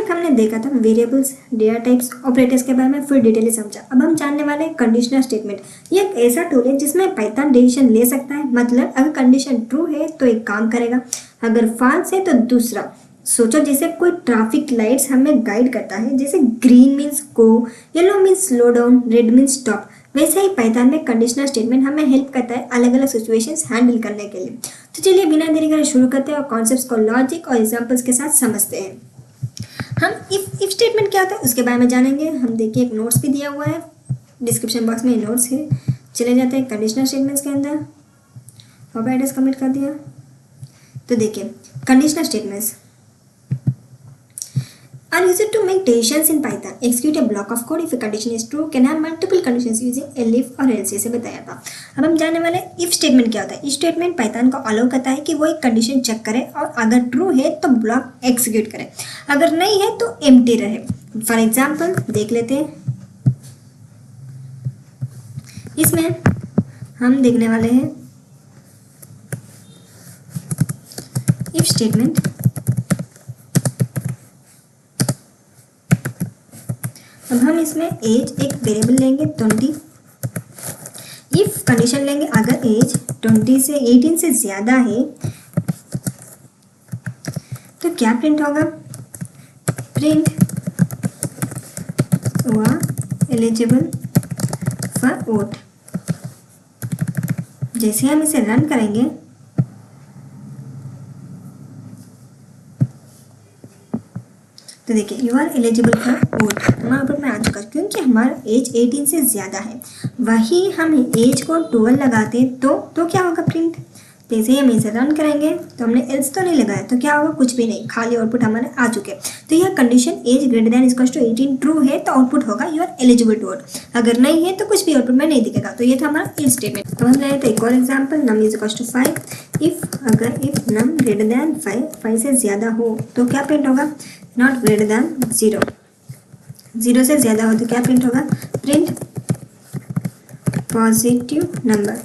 तक हमने देखा था वेरिएबल्स, डेटा टाइप्स, ऑपरेटर्स के बारे में फुल डिटेल समझा। अब हम जानने वाले हैं कंडीशनल स्टेटमेंट। ये एक ऐसा टूल है जिसमें पाइथन डिसीजन ले सकता है। मतलब अगर कंडीशन ट्रू है तो एक काम करेगा, अगर फॉल्स है तो दूसरा। सोचो जैसे कोई ट्रैफिक लाइट्स हमें गाइड करता है, जैसे green means go, yellow means slow down, red means stop. वैसे ही पाइथन में कंडीशनल स्टेटमेंट हमें हेल्प करता है अलग अलग सिचुएशंस हैंडल करने के लिए। तो चलिए बिना देरी करे शुरू करते हैं और कॉन्सेप्ट्स को लॉजिक और एग्जांपल्स के साथ समझते हैं। हम इफ स्टेटमेंट क्या होता है उसके बारे में जानेंगे। हम देखिए एक नोट्स भी दिया हुआ है, डिस्क्रिप्शन बॉक्स में नोट्स है। चले जाते हैं कंडीशनल स्टेटमेंट्स के अंदर। ऑपरेटर्स कमिट कर दिया। तो देखिए conditional statements are used to make decisions in Python. Execute a block of code if a condition is true, can have multiple conditions using elif और else से बताया था। अब हम जानने वाले if स्टेटमेंट क्या होता है। if स्टेटमेंट पाइथन को अलाउ करता है कि वो एक कंडीशन चेक करे और अगर ट्रू है तो ब्लॉक एग्जीक्यूट करे, अगर नहीं है तो एम्प्टी रहे। फॉर एग्जाम्पल देख लेते हैं। इसमें हम देखने वाले हैं if स्टेटमेंट। अब हम इसमें एज एक वेरिएबल लेंगे 20। इफ कंडीशन लेंगे अगर एज 20 से 18 से ज़्यादा है तो क्या प्रिंट होगा, प्रिंट हुआ एलिजिबल फॉर वोट। जैसे हम इसे रन करेंगे तो देखिए you are eligible for vote हमारे ऊपर में आ चुका है क्योंकि हमारा एज 18 से ज़्यादा है। वही हम एज को 12 लगाते तो क्या होगा प्रिंट। जैसे ही हम इसे रन करेंगे तो हमने एल्स तो नहीं लगाया तो क्या होगा, कुछ भी नहीं, खाली आउटपुट हमारे आ चुके। तो यह condition age greater than equals to 18 true है तो आउटपुट होगा you are eligible to vote, अगर नहीं है तो कुछ भी आउटपुट में नहीं दिखेगा। तो ये था हमारा इफ स्टेटमेंट। तो हम ले लेते हैं एक और example, num is equals to 5। If num greater than 5 से ज़्यादा हो तो क्या प्रिंट होगा, नॉट ग्रेटर देन 0। 0 से ज़्यादा हो तो क्या प्रिंट होगा, प्रिंट पॉजिटिव नंबर।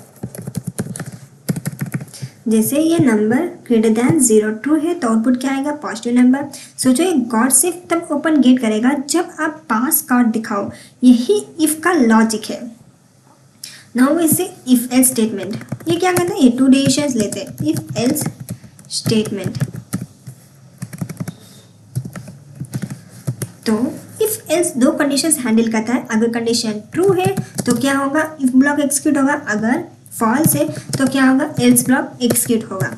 जैसे ये नंबर ग्रेटर देन 0 ट्रू है तो आउटपुट क्या आएगा, पॉजिटिव नंबर। सोचो ये गॉड सिर्फ तब ओपन गेट करेगा जब आप पास कार्ड दिखाओ। यही इफ का लॉजिक है। नाउ इसे इफ एल्स स्टेटमेंट, ये क्या करते हैं, ये 2 डिसीजंस लेते हैं। इफ एल्स स्टेटमेंट तो इफ एल्स 2 कंडीशंस हैंडल करता है। अगर कंडीशन ट्रू है तो क्या होगा, इफ ब्लॉक एग्जीक्यूट होगा, अगर फॉल्स है तो क्या होगा, एल्स ब्लॉक एग्जीक्यूट होगा।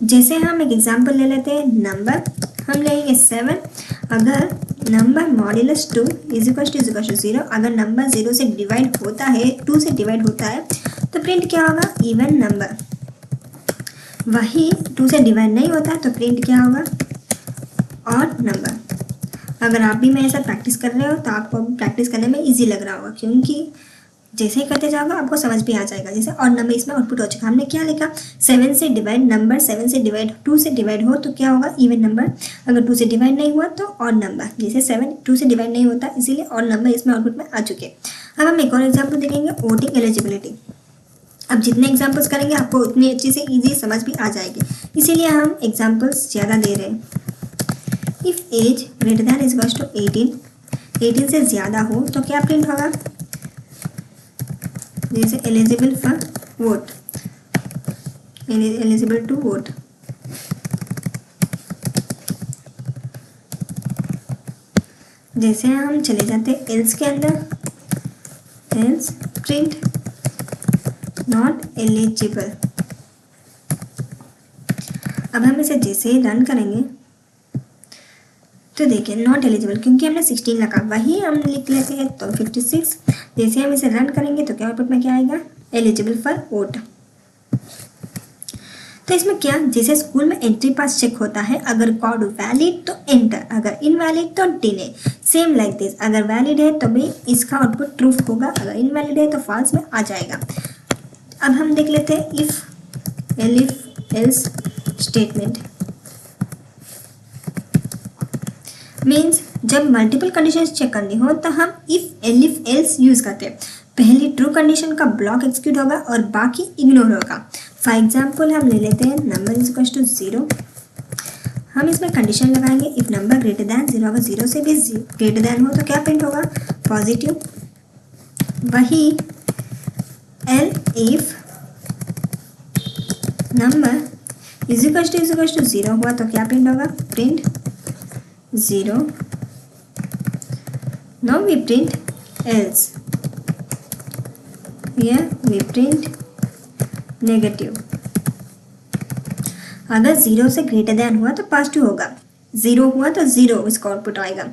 जैसे हम एक एग्जांपल ले लेते हैं, नंबर हम लेंगे 7। अगर number modulus 2 is equal to 0, अगर नंबर 0 से डिवाइड होता है, 2 से डिवाइड होता है तो प्रिंट क्या होगा, इवन नंबर। वही 2 से डिवाइड नहीं होता है तो प्रिंट क्या होगा, ऑड नंबर। अगर आप भी मेरे साथ प्रैक्टिस कर रहे हो तो आपको प्रैक्टिस करने में इजी लग रहा होगा क्योंकि जैसे ही करते जाओगे आपको समझ भी आ जाएगा। जैसे और नंबर इसमें आउटपुट हो चुका, हमने क्या लिखा, 7 से डिवाइड, नंबर 7 से डिवाइड 2 से डिवाइड हो तो क्या होगा, इवन नंबर। अगर 2 से डिवाइड नहीं हुआ तो ऑड नंबर। जैसे 7 2 से डिवाइड नहीं होता इसीलिए ऑड नंबर इसमें आउटपुट में आ चुके। अब हम एक और एग्जाम्पल देखेंगे, वोटिंग एलिजिबिलिटी। अब जितने एग्जाम्पल्स करेंगे आपको उतनी अच्छी से ईजी समझ भी आ जाएगी, इसीलिए हम एग्जाम्पल्स ज़्यादा दे रहे हैं। If age greater than is equals to 18 से ज़्यादा हो तो क्या प्रिंट होगा, जैसे eligible for vote, eligible to vote. जैसे हम चले जाते हैं एल्स के अंदर, एल्स प्रिंट नॉट एलिजिबल। अब हम इसे जैसे ही रन करेंगे तो देखिए नॉट एलिजिबल क्योंकि हमने 16 लगा, वही हम लिख लेते हैं तो 56। जैसे हम इसे रन करेंगे तो क्या आउटपुट में क्या आएगा, एलिजिबल फॉर वोट। तो इसमें क्या, जैसे स्कूल में एंट्री पास चेक होता है, अगर कोड वैलिड तो एंटर, अगर इनवैलिड तो डिने। सेम लाइक दिस, अगर वैलिड है तो भी इसका आउटपुट ट्रू होगा, अगर इनवैलिड है तो फॉल्स में आ जाएगा। अब हम देख लेते हैं इफ एल्स स्टेटमेंट। मीन्स जब मल्टीपल कंडीशंस चेक करनी हो तो हम इफ एल्स यूज करते हैं। पहली ट्रू कंडीशन का ब्लॉक एग्जीक्यूट होगा और बाकी इग्नोर होगा। फॉर एग्जाम्पल हम ले लेते हैं नंबर इज इक्वल टू 0। हम इसमें कंडीशन लगाएंगे इफ नंबर ग्रेटर दैन 0, अगर 0 से भी ग्रेटर दैन हो तो क्या प्रिंट होगा, पॉजिटिव। वही elif number is equal to 0 हुआ तो क्या प्रिंट होगा, print 0। Now we print else, here we print negative. अगर 0 से ग्रेटर देन हुआ तो पॉजिटिव होगा, 0 हुआ तो 0 इसका आउटपुट आएगा,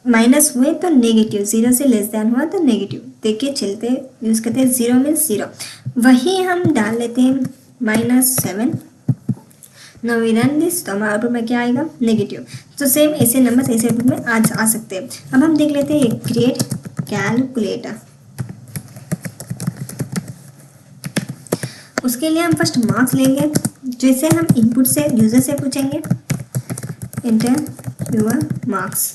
माइनस हुए तो नेगेटिव, 0 से लेस देन हुआ तो नेगेटिव। देखिए चलते यूज़ करते हैं 0 मीन्स 0, वही हम डाल लेते हैं -7। नाउ वी रन दिस, तो हमारे आउटपुट में क्या आएगा, नेगेटिव। तो सेम ऐसे नंबर ऐसे आउटपुट में आ सकते हैं। अब हम देख लेते हैं एक क्रिएट कैलकुलेटर। उसके लिए हम फर्स्ट मार्क्स लेंगे, जैसे हम इनपुट से यूजर से पूछेंगे एंटर योर मार्क्स।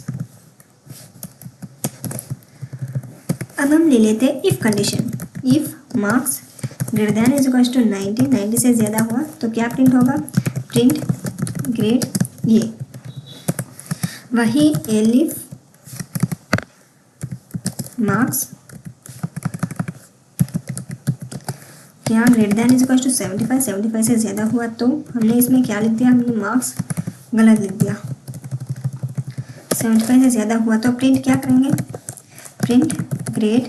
अब हम ले लेते हैं if condition, if marks greater than is equal to 90, 90 से ज़्यादा हुआ तो क्या प्रिंट होगा, प्रिंट ग्रेड ये। वही एलिफ मार्क्स यहाँ greater than is equal to 75, 75 से ज़्यादा हुआ तो हमने इसमें क्या लिख दिया, हमने मार्क्स गलत लिख दिया। 75 से ज़्यादा हुआ तो प्रिंट क्या करेंगे, प्रिंट ग्रेड,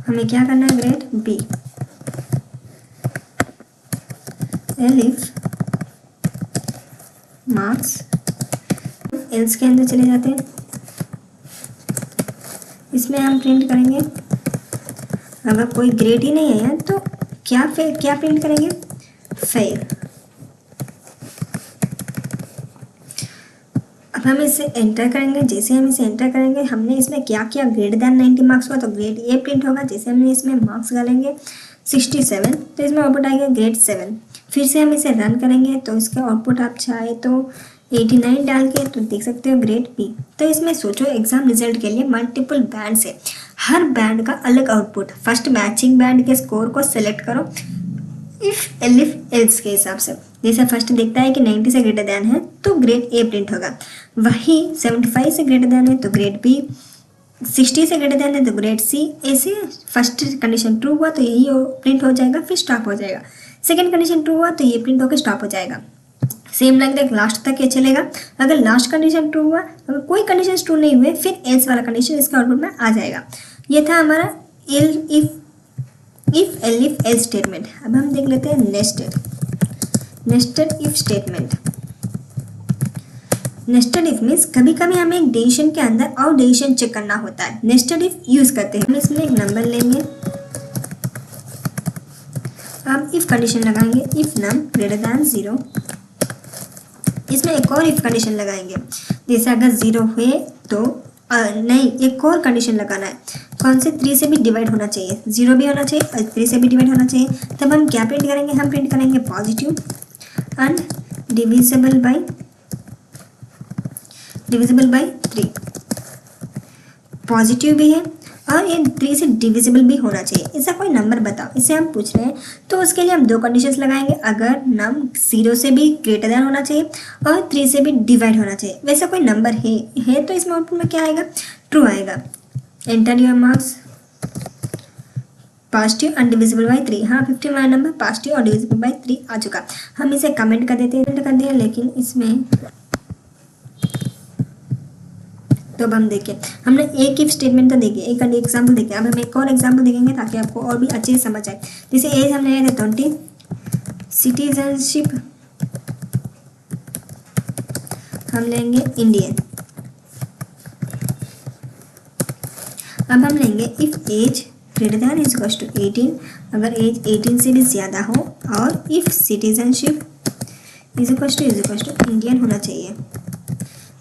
हमें क्या करना है, grade B. Elif marks, else के अंदर चले जाते हैं, इसमें हम प्रिंट करेंगे अगर कोई ग्रेड ही नहीं है तो क्या प्रिंट करेंगे, फेल। अब हम इसे एंटर करेंगे, जैसे हम इसे एंटर करेंगे हमने इसमें क्या किया, ग्रेटर देन 90 मार्क्स हुआ तो ग्रेड ए प्रिंट होगा। जैसे हमने इसमें मार्क्स डालेंगे 67 तो इसमें आउटपुट आएगा ग्रेड 7। फिर से हम इसे रन करेंगे तो इसका आउटपुट आप चाहे तो 89 डाल के तो देख सकते हो ग्रेड बी। तो इसमें सोचो एग्जाम रिजल्ट के लिए मल्टीपल बैंड्स है, हर बैंड का अलग आउटपुट। फर्स्ट मैचिंग बैंड के स्कोर को सेलेक्ट करो इफ एलिफ एल्स के हिसाब से। जैसे फर्स्ट देखता है कि 90 से ग्रेटर देन है तो ग्रेड ए प्रिंट होगा, वही 75 से ग्रेटर देन है तो ग्रेड बी, 60 से ग्रेटर देन है तो ग्रेड सी। ऐसे फर्स्ट कंडीशन ट्रू हुआ तो यही प्रिंट हो जाएगा, फिर स्टॉप हो जाएगा। सेकेंड कंडीशन ट्रू हुआ तो ये प्रिंट होकर स्टॉप हो जाएगा। सेम लाइक दैट लास्ट तक ये चलेगा। अगर लास्ट कंडीशन ट्रू हुआ, अगर कोई कंडीशन ट्रू नहीं हुए फिर एल्स वाला कंडीशन इसका आउटपुट में आ जाएगा। ये था हमारा इफ एलिफ एल्स स्टेटमेंट। अब हम देख लेते हैं nested if statement. Nested if means कभी कभी हमें एक डिवीजन के अंदर और डिवीजन चेक करना होता है, नेस्टेड इफ यूज करते हैं। हम इसमें एक नंबर लेंगे, अब इफ कंडीशन लगाएंगे इफ नम ग्रेटर दैन 0। इसमें एक और इफ कंडीशन लगाएंगे, जैसे अगर 0 हुए तो नहीं, एक और कंडीशन लगाना है। कौन से, 3 से भी डिवाइड होना चाहिए, 0 भी होना चाहिए और 3 से भी डिवाइड होना चाहिए। तब हम क्या प्रिंट करेंगे, हम प्रिंट करेंगे positive and divisible by 3। Positive भी है और ये 3 से डिविजिबल भी होना चाहिए। ऐसा कोई नंबर बताओ, इसे हम पूछ रहे हैं तो उसके लिए हम 2 कंडीशंस लगाएंगे। अगर नम 0 से भी ग्रेटर देन होना चाहिए और 3 से भी डिवाइड होना चाहिए। वैसा कोई नंबर है तो इसमें आउटपुट में क्या आएगा, ट्रू आएगा। Enter your marks, positive and divisible by 3। हाँ 51 नंबर पॉजिटिव और डिविजिबल बाई 3 आ चुका। हम इसे कमेंट कर देते हैं, लेकिन इसमें तो अब हम देखें, हमने एक इफ स्टेटमेंट तो देखिए, एक एग्जाम्पल देखे। अब हम एक और एग्जाम्पल देखेंगे ताकि आपको और भी अच्छे से समझ आए। जैसे एज हमने लिया था 20, सिटीजनशिप हम लेंगे इंडियन। अब हम लेंगे if age greater than is equal to 18, अगर एज 18 से भी ज़्यादा हो, और if citizenship is equal to Indian होना चाहिए,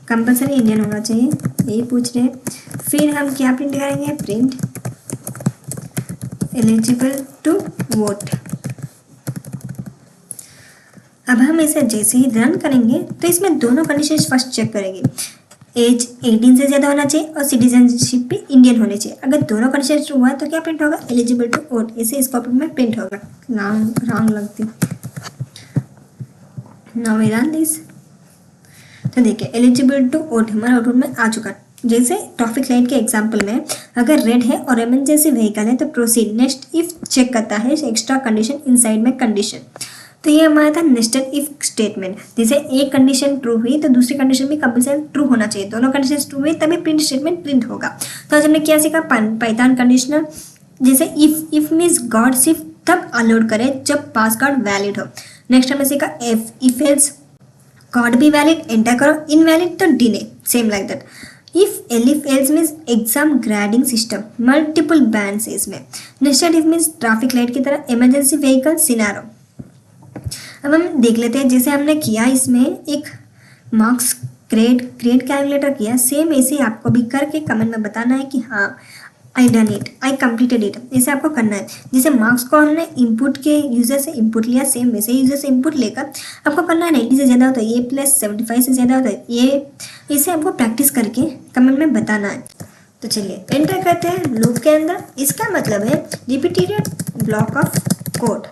कंपल्सरी इंडियन होना चाहिए, यही पूछ रहे हैं। फिर हम क्या प्रिंट करेंगे, प्रिंट एलिजिबल टू वोट। अब हम इसे जैसे ही रन करेंगे तो इसमें दोनों कंडीशन फर्स्ट चेक करेंगे, एज 18 से ज़्यादा होना चाहिए और सिटीजनशिप भी इंडियन होनी चाहिए। अगर दोनों कंडीशन ट्रू हुआ तो क्या प्रिंट होगा, एलिजिबल टू वोट। इसे इसको में प्रिंट होगा, रॉन्ग लगती। Now we run this. तो देखिए एलिजिबल टू ओट हमारा आउटपुट में आ चुका। जैसे ट्रैफिक लाइट के एग्जांपल में अगर रेड है और इमरजेंसी व्हीकल है तो प्रोसीड नेक्स्ट इफ चेक करता है एक्स्ट्रा कंडीशन इनसाइड में कंडीशन। तो ये हमारा था नेस्टेड इफ स्टेटमेंट। जैसे एक कंडीशन ट्रू हुई तो दूसरी कंडीशन भी कंपल्सरी ट्रू होना चाहिए, दोनों कंडीशन ट्रू हुई तभी प्रिंट स्टेटमेंट प्रिंट होगा। तो आज हमने क्या सीखा, पाइथन कंडीशनल। जैसे इफ मीन्स गॉड सिर्फ तब अलाउड करे जब पास गॉड वैलिड हो। नेक्स्ट हमने सीखा इफ एल्स गॉड भी वैलिड एंटर करो, इनवैलिड तो delay, same like that. If else means exam grading system, multiple bands इसमें। Nested if means traffic light की तरह इमरजेंसी व्हीकल सिनारो। अब हम देख लेते हैं, जैसे हमने किया इसमें एक मार्क्स क्रिएट कैलकुलेटर किया, सेम ऐसे ही आपको भी करके कमेंट में बताना है कि हाँ I done it, I completed it, ऐसे आपको करना है। जैसे मार्क्स को हमने इनपुट के यूजर से इनपुट लिया, सेम वैसे ही यूजर से इनपुट लेकर आपको करना है। 90 से ज़्यादा होता है ये, प्लस 75 से ज़्यादा होता है ये, इसे आपको प्रैक्टिस करके कमेंट में बताना है। तो चलिए एंटर करते हैं लूप के अंदर। इसका मतलब है रिपीटेड ब्लॉक ऑफ कोड,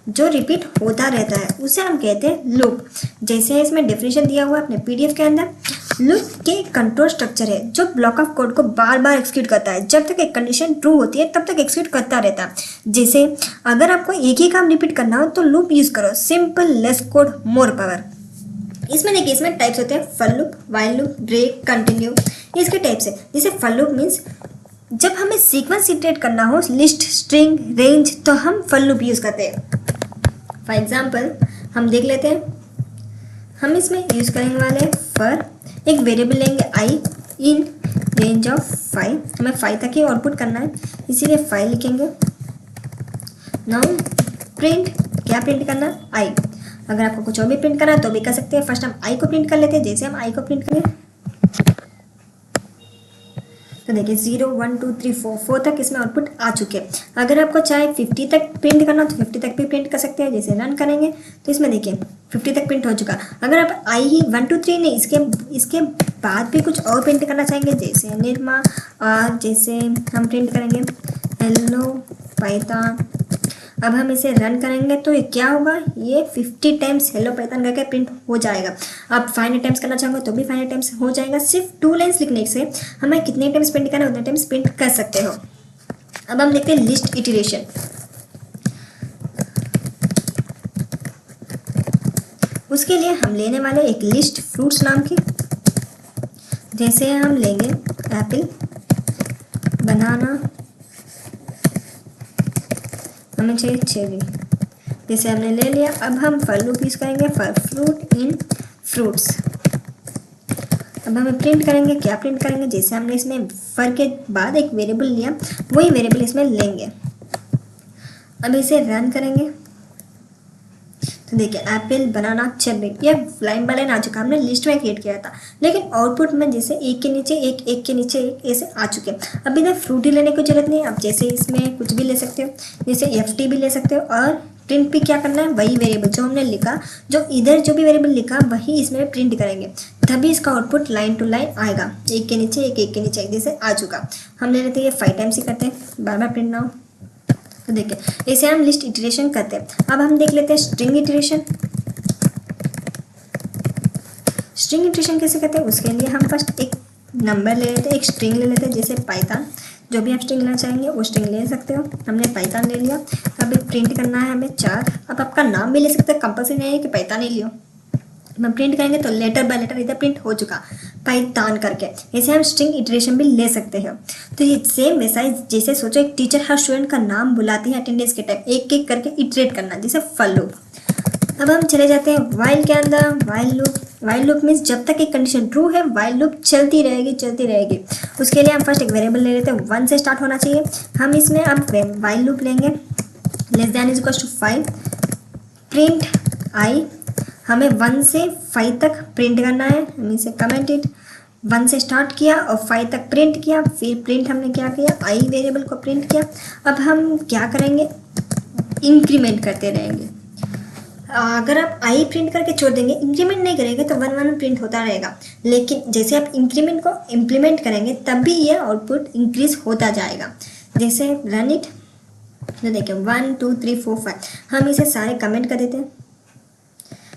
जो रिपीट होता रहता है उसे हम कहते हैं लूप। जैसे इसमें डेफिनेशन दिया हुआ है अपने पीडीएफ के अंदर, लूप के कंट्रोल स्ट्रक्चर है जो ब्लॉक ऑफ कोड को बार बार एक्सिक्यूट करता है, जब तक एक कंडीशन ट्रू होती है तब तक एक्सिक्यूट करता रहता है। जैसे अगर आपको एक ही काम रिपीट करना हो तो लूप यूज करो, simple, less code, more power. इसमें देखिए इसमें टाइप्स होते हैं for loop, while loop, break, continue, इसके टाइप्स है। जैसे फॉर लूप मीन्स जब हमें सीक्वेंस इटरेट करना हो, लिस्ट, स्ट्रिंग, रेंज, तो हम फॉर लूप यूज करते हैं। फॉर एग्जाम्पल हम देख लेते हैं, हम इसमें यूज करेंगे वाले फॉर, एक वेरिएबल लेंगे आई इन रेंज ऑफ 5, हमें 5 तक ही आउटपुट करना है इसीलिए 5 लिखेंगे। नाउ प्रिंट, क्या प्रिंट करना, आई। अगर आपको कुछ और भी प्रिंट करना है तो भी कर सकते हैं। फर्स्ट हम आई को प्रिंट कर लेते हैं। जैसे हम आई को प्रिंट करें तो देखिए 0 1 2 3 4 तक इसमें आउटपुट आ चुके हैं। अगर आपको चाहे 50 तक प्रिंट करना तो 50 तक भी प्रिंट कर सकते हैं। जैसे रन करेंगे तो इसमें देखिए 50 तक प्रिंट हो चुका। अगर आप आई ही 1 2 3 नहीं, इसके बाद भी कुछ और प्रिंट करना चाहेंगे, जैसे निर्मा, जैसे हम प्रिंट करेंगे हेलो पाइथन। अब हम इसे रन करेंगे तो ये क्या होगा, ये 50 टाइम्स हेलो पाइथन करके प्रिंट हो जाएगा। आप 500 टाइम्स करना चाहोगे तो भी 500 टाइम्स हो जाएगा। सिर्फ 2 लाइन्स लिखने से हमें कितने टाइम्स प्रिंट करना है उतने टाइम्स प्रिंट कर सकते हो। अब हम देखते हैं लिस्ट इटरेशन। उसके लिए हम लेने वाले एक लिस्ट फ्रूट्स नाम की। जैसे हम लेंगे एप्पल, बनाना, हमें चाहिए चेरी, जैसे हमने ले लिया। अब हम फॉर लूप यूज करेंगे फॉर फ्रूट इन फ्रूट्स। अब हमें प्रिंट करेंगे, क्या प्रिंट करेंगे, जैसे हमने इसमें फॉर के बाद एक वेरिएबल लिया वही वेरिएबल इसमें लेंगे। अब इसे रन करेंगे तो देखिए एप्पल, बनाना, चेरी, ये लाइन बाय लाइन आ चुका। हमने लिस्ट में क्रिएट किया था लेकिन आउटपुट में जैसे एक के नीचे एक, एक के नीचे एक ऐसे आ चुके हैं। अब इधर फ्रूट ही लेने की जरूरत नहीं है, आप जैसे इसमें कुछ भी ले सकते हो, जैसे FT भी ले सकते हो। और प्रिंट भी क्या करना है, वही वेरिएबल जो हमने लिखा, जो इधर जो भी वेरिएबल लिखा वही इसमें प्रिंट करेंगे, तभी इसका आउटपुट लाइन टू लाइन आएगा, एक के नीचे एक, एक के नीचे एक, जैसे आ चुका। हम ले लेते हैं ये 5 टाइम्स ही करते हैं, बार बार प्रिंट ना हो। तो देखिए ऐसे हम लिस्ट इटरेशन करते हैं। अब हम देख लेते हैं स्ट्रिंग इटरेशन। स्ट्रिंग इटरेशन कैसे करते हैं, उसके लिए हम फर्स्ट एक नंबर ले लेते हैं, एक स्ट्रिंग ले लेते हैं, जैसे पाइथन, जो भी आप स्ट्रिंग लेना चाहेंगे वो स्ट्रिंग ले सकते हो। हमने पाइथन ले लिया। अब एक प्रिंट करना है हमें 4। अब आपका नाम भी ले सकते हैं, कंपल्सरी नहीं है कि पाइथन ही लियो। हम प्रिंट करेंगे तो लेटर बाय लेटर इधर प्रिंट हो चुका पाइथन करके। ऐसे हम स्ट्रिंग इटरेशन भी ले सकते हैं। तो ये सेम वैसा ही, जैसे सोचो एक टीचर हर स्टूडेंट का नाम बुलाती है अटेंडेंस के टाइम, एक एक करके इटरेट करना, जैसे फॉर लूप। अब हम चले जाते हैं व्हाइल के अंदर। While loop, while loop means जब तक एक कंडीशन ट्रू है व्हाइल लूप चलती रहेगी चलती रहेगी। उसके लिए हम फर्स्ट एक वेरिएबल ले लेते हैं, 1 से स्टार्ट होना चाहिए। हम इसमें अब व्हाइल लूप लेंगे, less than is equals to 5, print I. हमें 1 से 5 तक प्रिंट करना है, हम इसे कमेंट इट। 1 से स्टार्ट किया और 5 तक प्रिंट किया, फिर प्रिंट हमने क्या किया, आई वेरिएबल को प्रिंट किया। अब हम क्या करेंगे, इंक्रीमेंट करते रहेंगे। अगर आप आई प्रिंट करके छोड़ देंगे, इंक्रीमेंट नहीं करेंगे तो 1 1 प्रिंट होता रहेगा। लेकिन जैसे आप इंक्रीमेंट को इम्प्लीमेंट करेंगे तभी ये आउटपुट इंक्रीज होता जाएगा। जैसे रन इट तो देखिए 1 2 3 4 5, हम इसे सारे कमेंट कर देते हैं।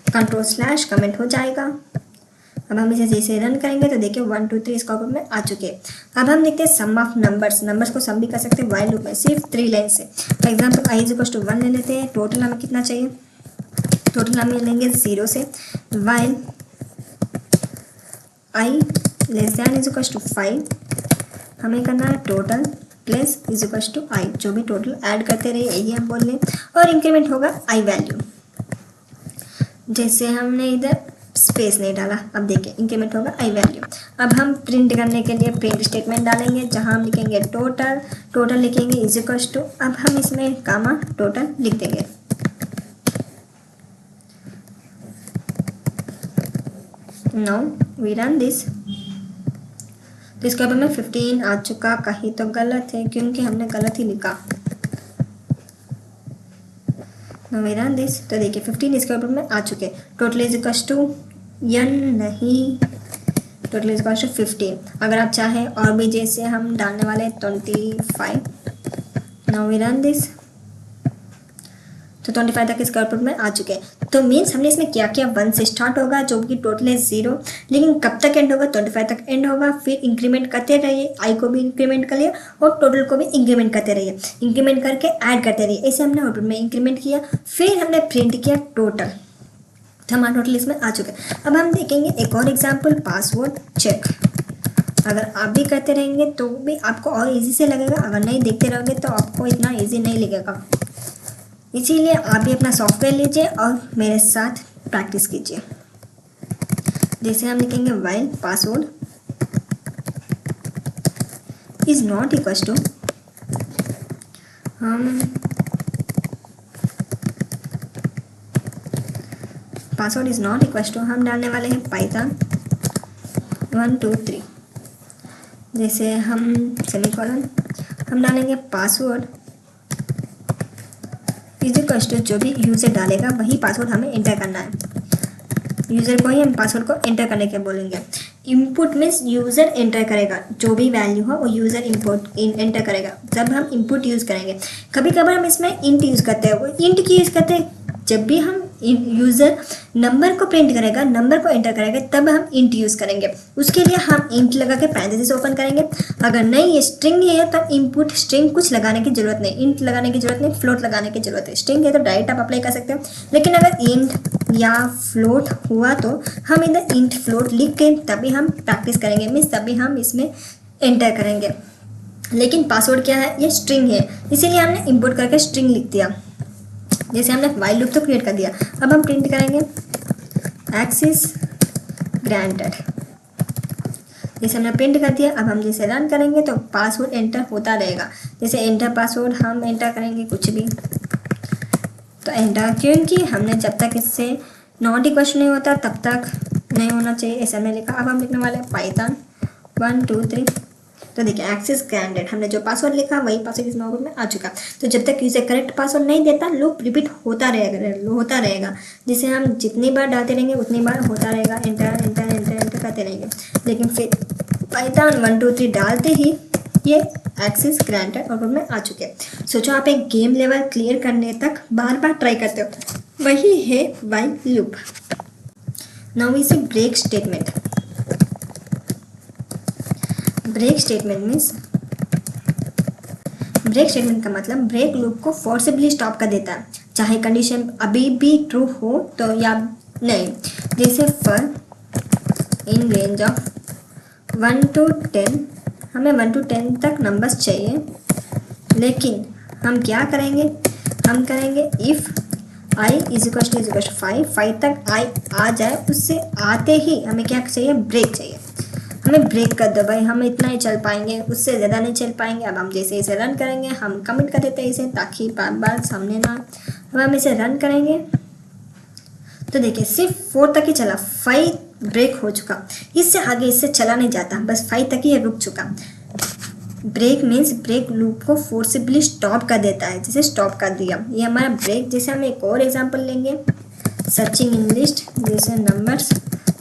कंट्रोल स्लैश कमेंट हो जाएगा। अब हम इसे जैसे रन करेंगे तो देखिए 1 2 3 इसका आउटपुट में आ चुके हैं। अब हम देखते हैं सम ऑफ नंबर्स को सम भी कर सकते हैं वाइल लूप में सिर्फ 3 लाइन से। For example i is equal to 1 ले लेते हैं। टोटल हमें कितना चाहिए, टोटल हमें लेंगे 0 से। While I less than is equal to 5 हमें करना है total plus is equal to I, जो भी टोटल ऐड करते रहिए यही हम बोल रहे हैं। और इंक्रीमेंट होगा आई वैल्यू। जैसे हमने इधर स्पेस नहीं डाला, अब देखिए इंक्रीमेंट होगा आई वैल्यू। अब हम प्रिंट करने के लिए प्रिंट स्टेटमेंट डालेंगे जहां हम लिखेंगे टोटल लिखेंगे इज इक्वल टू, अब हम इसमें कामा टोटल लिख देंगे। नाउ वी रन दिस, तो इसके ऊपर में 15 आ चुका। कहीं तो गलत है क्योंकि हमने गलत ही लिखा। नाउ वी रन दिस, तो देखिए 15 इसके ऊपर में आ चुके। टोटल इज इक्वल टू नहीं, टोटल इज इक्वल टू 15। अगर आप चाहें और भी जैसे हम डालने वाले 25। नाउ वी रन दिस, तो 25 तक इसके आउटपुट में आ चुके हैं। तो मीन्स हमने इसमें क्या किया, 1 से स्टार्ट होगा जो कि टोटल है 0, लेकिन कब तक एंड होगा, 25 तक एंड होगा। फिर इंक्रीमेंट करते रहिए, आई को भी इंक्रीमेंट कर लिया और टोटल को भी इंक्रीमेंट करते रहिए, इंक्रीमेंट करके ऐड करते रहिए। ऐसे हमने आउटपुट में इंक्रीमेंट किया। फिर हमने प्रिंट किया टोटल, तो हमारा टोटल इसमें आ चुका है। अब हम देखेंगे एक और एग्जाम्पल, पासवर्ड चेक। अगर आप भी करते रहेंगे तो भी आपको और इजी से लगेगा, अगर नहीं देखते रहोगे तो आपको इतना इजी नहीं लगेगा। इसीलिए आप भी अपना सॉफ्टवेयर लीजिए और मेरे साथ प्रैक्टिस कीजिए। जैसे हम लिखेंगे while password is not equal to, हम password is not equal to हम डालने वाले हैं पाइथन 1 2 3। जैसे हम सेमीकोलन हम डालेंगे पासवर्ड इज इक्वल टू, जो भी यूज़र डालेगा वही पासवर्ड हमें एंटर करना है। यूज़र को ही हम पासवर्ड को एंटर करने के बोलेंगे। इनपुट मीन्स यूज़र एंटर करेगा, जो भी वैल्यू हो वो यूज़र एंटर करेगा जब हम इनपुट यूज़ करेंगे। कभी कभार हम इसमें इंट यूज़ करते हैं। वो इंट की यूज़ करते हैं जब भी हम यूज़र नंबर को प्रिंट करेगा, नंबर को एंटर करेगा, तब हम इंट यूज़ करेंगे। उसके लिए हम इंट लगा के पैरेंथेसिस ओपन करेंगे। अगर नहीं ये स्ट्रिंग है तो इनपुट स्ट्रिंग कुछ लगाने की जरूरत नहीं, इंट लगाने की जरूरत नहीं, फ्लोट लगाने की जरूरत है। स्ट्रिंग है तो डायरेक्ट आप अप्लाई कर सकते हो, लेकिन अगर इंट या फ्लोट हुआ तो हम इधर इंट फ्लोट लिख के तभी हम प्रैक्टिस करेंगे, मीन्स तभी हम इसमें एंटर करेंगे। लेकिन पासवर्ड क्या है, ये स्ट्रिंग है, इसीलिए हमने इंपोर्ट करके स्ट्रिंग लिख दिया। जैसे हमने वाइल लूप तो क्रिएट कर दिया। अब हम प्रिंट करेंगे एक्सेस ग्रांटेड। जैसे हमने प्रिंट कर दिया। अब हम जैसे रन करेंगे तो पासवर्ड एंटर होता रहेगा। जैसे एंटर पासवर्ड हम एंटर करेंगे कुछ भी तो एंटर, क्योंकि हमने जब तक इससे नॉट इक्वल नहीं होता तब तक नहीं होना चाहिए, ऐसा मैं लिखा। अब हम लिखने वाले पाइथन 1 2 3। तो देखिए एक्सेस ग्रांटेड, हमने जो पासवर्ड लिखा वही पासवर्ड इस नोट में आ चुका। तो जब तक यूजर करेक्ट पासवर्ड नहीं देता लूप रिपीट होता रहेगा। जिसे हम जितनी बार डालते रहेंगे उतनी बार होता रहेगा, एंटर एंटर एंटर एंटर करते रहेंगे। लेकिन फिर पाइथन 1 2 3 डालते ही ये एक्सेस ग्रांटेड और में आ चुके हैं। सोचो आप एक गेम लेवल क्लियर करने तक बार बार ट्राई करते हो, वही है while loop. Now we see break statement. Break statement means, break statement का मतलब ब्रेक लूप को फोर्सिबली स्टॉप कर देता है, चाहे कंडीशन अभी भी ट्रू हो तो या नहीं। जैसे for in range of 1 to 10, हमें 1 to 10 तक नंबर्स चाहिए, लेकिन हम क्या करेंगे, हम करेंगे if i is equal to 5 तक i आ जाए, उससे आते ही हमें क्या चाहिए, ब्रेक चाहिए। हमें ब्रेक कर दो भाई, हम इतना ही चल पाएंगे, उससे ज़्यादा नहीं चल पाएंगे। अब हम जैसे इसे रन करेंगे, हम कमिट कर देते हैं इसे ताकि बार बार सामने ना। अब हम इसे रन करेंगे तो देखिए सिर्फ 4 तक ही चला, 5 ब्रेक हो चुका, इससे आगे इससे चला नहीं जाता, बस 5 तक ही रुक चुका। ब्रेक मीन्स ब्रेक लूप को फोर्सिबली स्टॉप कर देता है, जैसे स्टॉप कर दिया, ये हमारा ब्रेक। जैसे हम एक और एग्जांपल लेंगे, सर्चिंग इन लिस्ट। जैसे नंबर्स,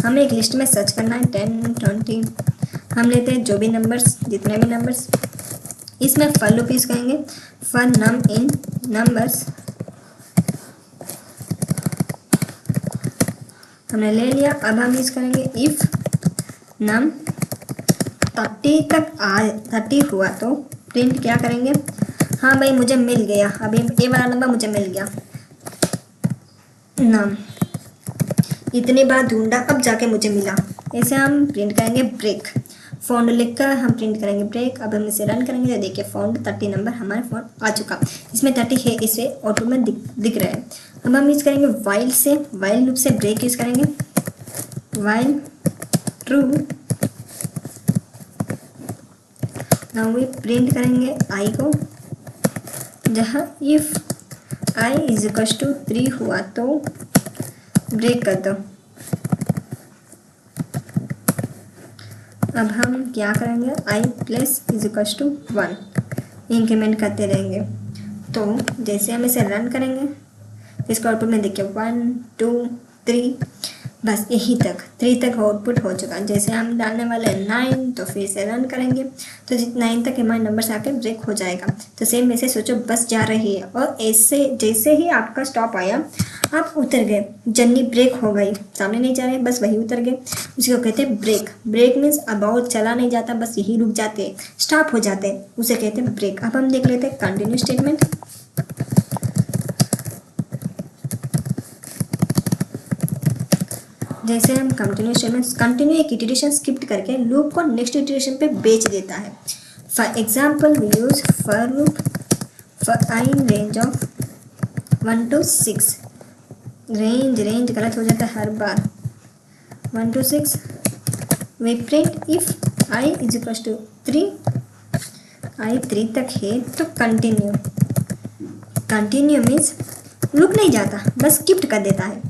हमें एक लिस्ट में सर्च करना है 10 20, हम लेते हैं जो भी नंबर्स, जितने भी नंबर्स। इसमें फॉर लूप यूज करेंगे, फॉर नम इन नंबर्स हमने ले लिया। अब हम यूज़ करेंगे इफ़ नम 30 तक 30 हुआ तो प्रिंट क्या करेंगे, हाँ भाई मुझे मिल गया, अभी ये वाला नंबर मुझे मिल गया, नम इतनी बार ढूंढा अब जाके मुझे मिला। ऐसे हम प्रिंट करेंगे ब्रेक, फाउंड लिखकर हम प्रिंट करेंगे ब्रेक। अब हम इसे रन करेंगे तो देखिए फाउंड 30 नंबर हमारे फाउंड आ चुका, इसमें 30 है, इसे ऑटो में दिख रहा है। अब हम यूज़ करेंगे वाइल से, वाइल लूप से ब्रेक यूज़ करेंगे, while true. Now we print करेंगे आई को, जहाँ if i is equal to 3 हुआ तो ब्रेक कर दो। अब हम क्या करेंगे, I plus is equal to 1 increment करते रहेंगे। तो जैसे हम इसे रन करेंगे तो इसका आउटपुट में देखिए 1 2 3, बस यही तक 3 तक आउटपुट हो चुका। जैसे हम डालने वाले हैं 9 तो फिर से रन करेंगे तो 9 तक हमारे नंबर आके ब्रेक हो जाएगा। तो सेम वैसे सोचो बस जा रही है और ऐसे जैसे ही आपका स्टॉप आया आप उतर गए, जर्नी ब्रेक हो गई, सामने नहीं जा रहे बस वही उतर गए, उसी को कहते हैं ब्रेक। ब्रेक मीन्स अबाउट चला नहीं जाता, बस यही रुक जाते, स्टॉप हो जाते, उसे कहते हैं ब्रेक। अब हम देख लेते हैं कंटिन्यू स्टेटमेंट। जैसे हम कंटिन्यू एक इटरेशन स्किप करके लूप को नेक्स्ट इटरेशन पे बेच देता है। For example we use for loop for i in range of 1 to 6, range गलत हो जाता है हर बार, 1 to 6 we print if i is equal to 3, i 3 तक है तो कंटिन्यू मीन्स रुक नहीं जाता, बस स्किप कर देता है।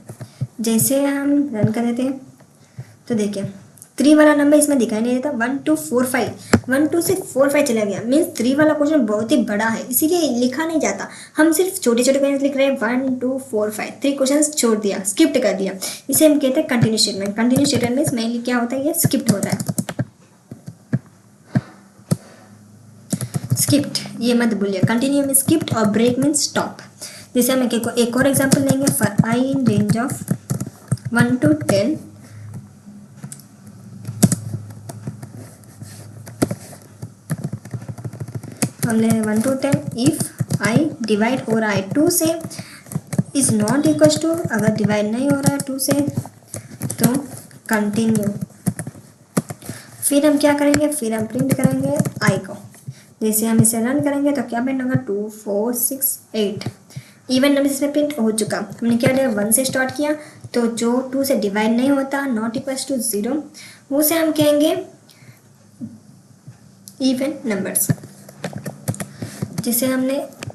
जैसे हम रन कर देते हैं तो देखिए 3 वाला नंबर इसमें दिखाई नहीं देता, 1 2 4 5, 1 2 से 4 5 चला गया, मीन्स 3 वाला क्वेश्चन बहुत ही बड़ा है इसीलिए लिखा नहीं जाता। हम सिर्फ छोटे छोटे क्वेश्चन लिख रहे हैं, 1 2 4 5, 3 क्वेश्चन छोड़ दिया, स्किप्ट कर दिया, इसे हम कहते हैं continue statement. Continue statement means mainly क्या होता है, ये स्किप्ट होता है, स्किप्ट ये मत भूलिए। कंटिन्यू में स्किप्ट और ब्रेक मीन्स स्टॉप। जैसे हम एक और एग्जाम्पल लेंगे, for i in range of 1 to 10 हमने 1 to 10 इफ आई डिवाइड हो रहा है 2 से इज नॉट इक्वल टू, अगर डिवाइड नहीं हो रहा है 2 से तो कंटिन्यू। फिर हम क्या करेंगे, फिर हम प्रिंट करेंगे आई को। जैसे हम इसे रन करेंगे तो क्या प्रिंट होगा, 2 4 6 8 इवन नंबर इसमें प्रिंट हो चुका। हमने क्या किया, 1 से स्टार्ट किया तो जो 2 से डिवाइड नहीं होता, नॉट इक्वल टू 0, उसे हम कहेंगे इवन नंबर्स। जैसे हमने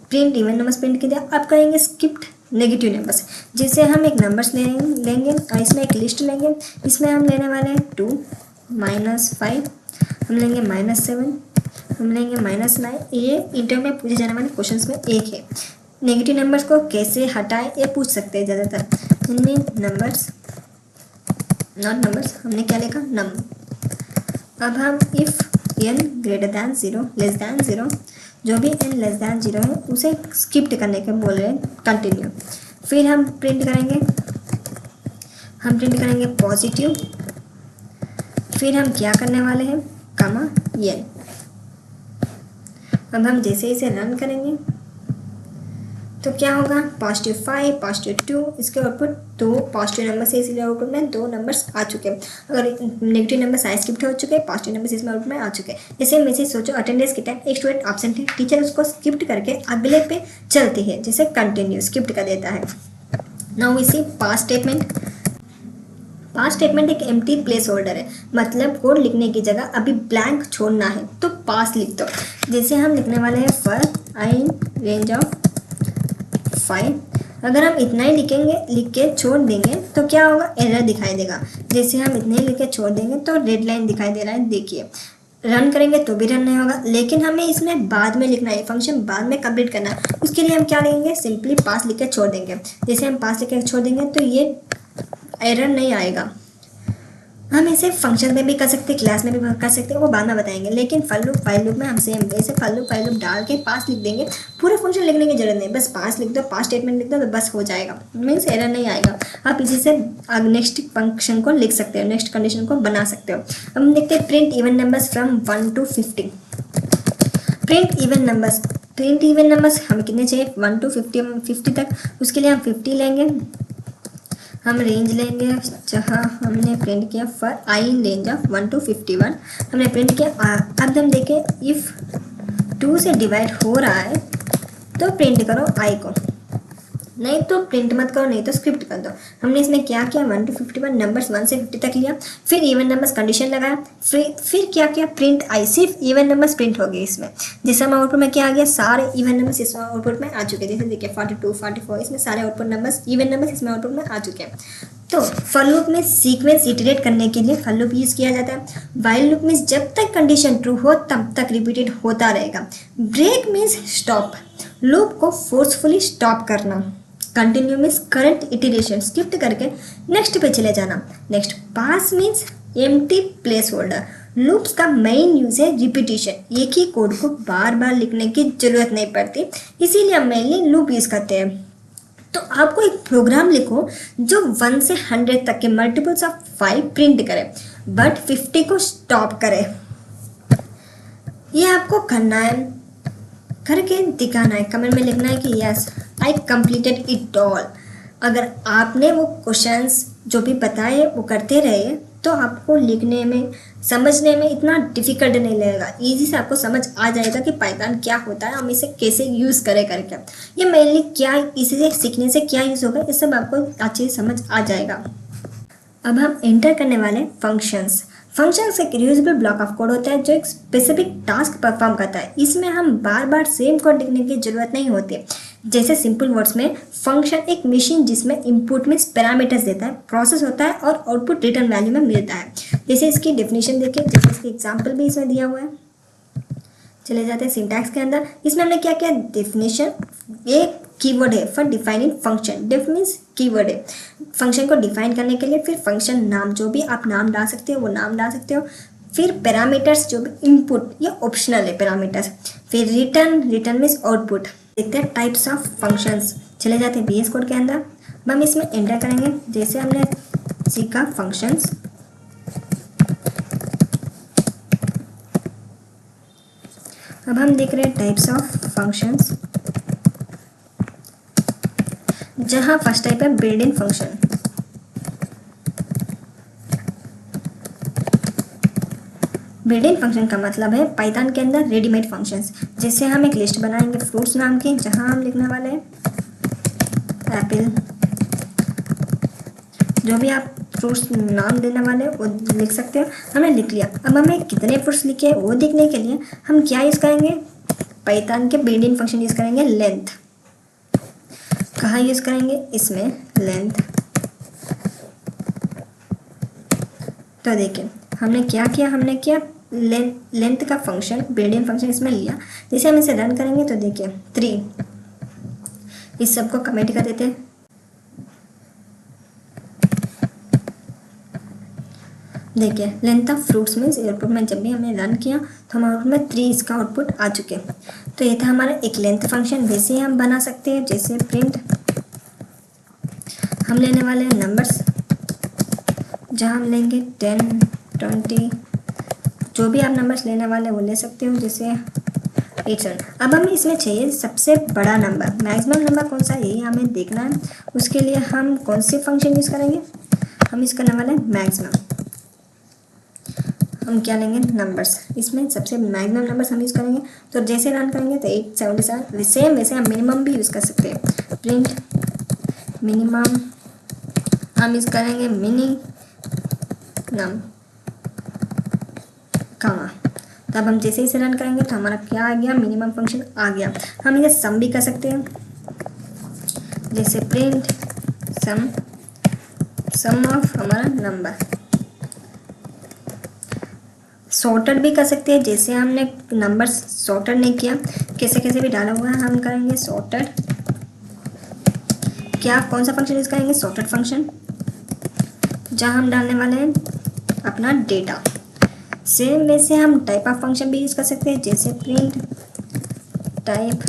प्रिंट इवन नंबर्स प्रिंट किया, अब करेंगे स्किप्ड नेगेटिव नंबर्स। जैसे हम एक नंबर्स लेंगे और इसमें एक लिस्ट लेंगे, इसमें हम लेने वाले हैं 2 -5, हम लेंगे -7, हम लेंगे -9। ये इंटर में पूछे जाने वाले क्वेश्चंस में एक है। नेगेटिव नंबर्स को कैसे हटाएं ये पूछ सकते हैं ज़्यादातर। नंबर्स नॉट नंबर्स, हमने क्या लिखा, नम। अब हम if n greater than 0 less than 0, जो भी n लेस दैन 0 है उसे स्किप्ट करने के बोल रहे हैं, कंटिन्यू। फिर हम प्रिंट करेंगे पॉजिटिव। फिर हम क्या करने वाले हैं, कमा n। अब हम जैसे इसे रन करेंगे तो क्या होगा, +5 +2 इसके आउटपुट 2 पॉजिटिव नंबर से, इसीलिए आउटपुट में 2 नंबर्स आ चुके हैं। अगर नेगेटिव नंबर साइज स्किप्ट हो चुके हैं, पॉजिटिव नंबर इसमें आउटपुट में आ चुके हैं। जैसे मैसेज सोचो अटेंडेंस के टाइम एक स्टूडेंट एब्सेंट है, टीचर उसको स्किप्ट करके अगले पे चलती है, जैसे कंटिन्यू स्किप्ट कर देता है। Now we see past statement. Past statement एक एम्प्टी प्लेस होल्डर है, मतलब कोड लिखने की जगह अभी ब्लैंक छोड़ना है तो पास लिख दो। जैसे हम लिखने वाले हैं for i in range of 5, अगर हम इतना ही लिख के छोड़ देंगे तो क्या होगा, एरर दिखाई देगा। जैसे हम इतने ही लिख के छोड़ देंगे तो रेड लाइन दिखाई दे रहा है, देखिए। रन करेंगे तो भी रन नहीं होगा, लेकिन हमें इसमें बाद में लिखना है, फंक्शन बाद में कंप्लीट करना है। उसके लिए हम क्या लेंगे, सिंपली पास लिख के छोड़ देंगे। जैसे हम पास लिख के छोड़ देंगे तो ये एरर नहीं आएगा। हम इसे फंक्शन में भी कर सकते हैं, क्लास में भी कर सकते हैं, वो बाद में बताएंगे। लेकिन फाइल लूप में हम सेम वैसे फाइल लूप डाल के पास लिख देंगे, पूरा फंक्शन लिखने की जरूरत नहीं, बस पास लिख दो, पास स्टेटमेंट लिख दो तो बस हो जाएगा, मीन्स एरर नहीं आएगा। आप इसी से नेक्स्ट फंक्शन को लिख सकते हो, नेक्स्ट कंडीशन को बना सकते हो। अब हम देखते हैं print even numbers from 1 to 50। Print even numbers हमें कितने चाहिए, 1 to 50 तक। उसके लिए हम 50 लेंगे, हम रेंज लेंगे जहाँ हमने प्रिंट किया for i in range of 1 to 51 हमने प्रिंट किया। अब हम देखें इफ़ 2 से डिवाइड हो रहा है तो प्रिंट करो आई को, नहीं तो प्रिंट मत करो, नहीं तो स्क्रिप्ट कर दो। हमने इसमें क्या किया, 1 to 51 नंबर्स 1 से 50 तक लिया, फिर इवन नंबर्स कंडीशन लगाया, फिर क्या किया, प्रिंट आई, सिर्फ इवन नंबर्स प्रिंट हो गए इसमें। जैसे हम आउटपुट में क्या आ गया, सारे इवन नंबर्स इसमें आउटपुट में आ चुके हैं। जैसे देखिए 42 44 इसमें सारे आउटपुट नंबर्स इवन नंबर्स इसमें आउटपुट में आ चुके हैं। तो फॉर लूप में सीक्वेंस इटरेट करने के लिए फॉर लूप यूज़ किया जाता है। व्हाइल लूप में जब तक कंडीशन ट्रू हो तब तक रिपीटेड होता रहेगा। ब्रेक मीन्स स्टॉप, लूप को फोर्सफुली स्टॉप करना। Continue means current iteration skip करके नेक्स्ट पे चले जाना। Next pass means empty placeholder, loops का मेन यूज है रिपीटिशन, एक ही कोड को बार बार लिखने की जरूरत नहीं पड़ती, इसीलिए हम मेनली लूप यूज करते हैं। तो आपको एक प्रोग्राम लिखो जो 1 से 100 तक के मल्टीपल्स ऑफ 5 प्रिंट करे बट 50 को स्टॉप करे। ये आपको करना है, करके दिखाना है, कमेंट में लिखना है कि yes I completed it all. अगर आपने वो क्वेश्चंस जो भी बताए वो करते रहे तो आपको लिखने में समझने में इतना डिफिकल्ट नहीं लगेगा, इजी से आपको समझ आ जाएगा कि पाइथन क्या होता है, हम इसे कैसे यूज़ करें करके। ये मेनली क्या, इसे सीखने से क्या यूज़ होगा, ये सब आपको अच्छे से समझ आ जाएगा। अब हम एंटर करने वाले फंक्शंस। फंक्शंस एक रीयूजेबल ब्लॉक ऑफ कोड होता है जो एक स्पेसिफिक टास्क परफॉर्म करता है। इसमें हम बार बार सेम कोड लिखने की जरूरत नहीं होती। जैसे सिंपल वर्ड्स में फंक्शन एक मशीन जिसमें इनपुट में पैरामीटर्स देता है, प्रोसेस होता है और आउटपुट रिटर्न वैल्यू में मिलता है। जैसे इसकी डेफिनेशन देखिए, जैसे इसकी एग्जांपल भी इसमें दिया हुआ है। चले जाते हैं सिंटैक्स के अंदर। इसमें हमने क्या किया, डेफिनेशन एक कीवर्ड है for defining function. Def means keyword है फंक्शन को डिफाइन करने के लिए। फिर फंक्शन नाम, जो भी आप नाम डाल सकते हो वो नाम डाल सकते हो। फिर पैरामीटर्स जो भी इनपुट, ये ऑप्शनल है पैरामीटर्स। फिर रिटर्न मीन्स आउटपुट। देखते हैं टाइप्स ऑफ फंक्शंस। चले जाते हैं VS कोड के अंदर। अब हम इसमें एंटर करेंगे जैसे हमने सीखा फंक्शंस। अब हम देख रहे हैं टाइप्स ऑफ फंक्शंस, जहां फर्स्ट टाइप है build in function. Build in function का मतलब है पाइथन के अंदर रेडीमेड फंक्शंस। जैसे हम एक लिस्ट बनाएंगे फ्रूट्स नाम की, जहां हम लिखने वाले हैं एप्पल, जो भी आप फ्रूट्स नाम देने वाले वो लिख सकते हो। हमने लिख लिया। अब हमें कितने फ्रूट्स लिखे वो देखने के लिए हम क्या यूज़ करेंगे, पाइथन के बिल्ड इन फंक्शन यूज़ करेंगे लेंथ। कहाँ यूज़ करेंगे, इसमें लेंथ। तो देखिए हमने क्या किया, हमने किया लेंथ का फंक्शन, बिल्ड इन फंक्शन इसमें लिया। जैसे हम इसे रन करेंगे तो देखिए 3, इस सबको कमेंट कर देते हैं। देखिए length of fruits means output में जब भी हमने रन किया तो हमारे आउटपुट में 3 इसका आउटपुट आ चुके। तो ये था हमारा एक लेंथ फंक्शन। वैसे ही हम बना सकते हैं, जैसे प्रिंट हम लेने वाले हैं नंबर्स, जहाँ हम लेंगे 10 20, जो भी आप नंबर्स लेने वाले वो ले सकते हो, जैसे 8। अब हमें इसमें चाहिए सबसे बड़ा नंबर, मैक्सिमम नंबर कौन सा है ये हमें देखना है। उसके लिए हम कौन से फंक्शन यूज़ करेंगे, हम यूज़ करने वाले हैं मैक्सिमम। हम क्या लेंगे, नंबर्स, इसमें सबसे मैक्सिमम नंबर्स हम यूज़ करेंगे। तो जैसे रन करेंगे तो 877 सेम। वैसे हम मिनिमम भी यूज़ कर सकते हैं। प्रिंट मिनिमम हम यूज़ करेंगे मिनिमम कमा। तब हम जैसे इसे रन करेंगे तो हमारा क्या आ गया, मिनिमम फंक्शन आ गया। हम इसे सम भी कर सकते हैं, जैसे प्रिंट सम ऑफ हमारा नंबर। सॉर्टेड भी कर सकते हैं, जैसे हमने नंबर सॉर्टेड नहीं किया, कैसे कैसे भी डाला हुआ है, हम करेंगे सॉर्टेड। क्या कौन सा फंक्शन यूज़ करेंगे, सॉर्टेड फंक्शन, जहाँ हम डालने वाले हैं अपना डेटा। सेम वैसे हम टाइप ऑफ फंक्शन भी यूज़ कर सकते हैं, जैसे print type.